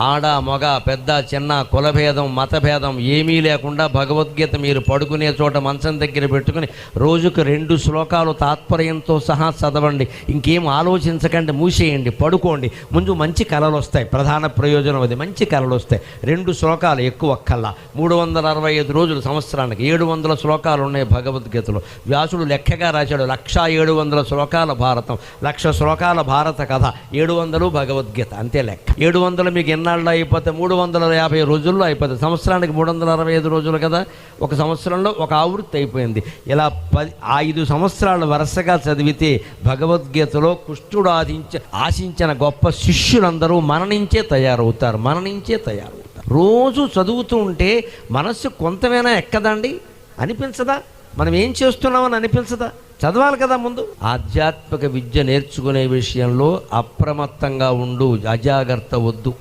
ఆడ మగ పెద్ద చిన్న కులభేదం మతభేదం ఏమీ లేకుండా భగవద్గీత మీరు పడుకునే చోట మంచం దగ్గర పెట్టుకుని రోజుకు 2 శ్లోకాలు తాత్పర్యంతో సహా చదవండి. ఇంకేం ఆలోచించకండి, మూసేయండి, పడుకోండి. ముందు మంచి కళలు వస్తాయి. ప్రధాన ప్రయోజనం అది, మంచి కళలు వస్తాయి. 2 శ్లోకాలు ఎక్కువ కల్లా 365 రోజులు సంవత్సరానికి 700 శ్లోకాలు ఉన్నాయి భగవద్గీతలో. వ్యాసుడు లెక్కగా రాశాడు 1700 శ్లోకాల భారతం, 1,00,000 శ్లోకాల భారత కథ, 700 భగవద్గీత, అంతే లెక్క. 700 మీకు ఎన్నాళ్ళు అయిపోతే 350 రోజుల్లో అయిపోతుంది. సంవత్సరానికి 365 రోజులు కదా, ఒక సంవత్సరంలో ఒక ఆవృత్తి అయిపోయింది. ఇలా 5 సంవత్సరాలు వరుసగా చదివితే భగవద్గీతలో కృష్ణుడు ఆశించిన గొప్ప శిష్యులందరూ మన నుంచే తయారవుతారు. రోజు చదువుతూ ఉంటే మనస్సు కొంతమైనా ఎక్కదండి, అనిపించదా? మనం ఏం చేస్తున్నామని అనిపించదా? చదవాలి కదా ముందు. ఆధ్యాత్మిక విద్య నేర్చుకునే విషయంలో అప్రమత్తంగా ఉండు, అజాగ్రత్త వద్దు.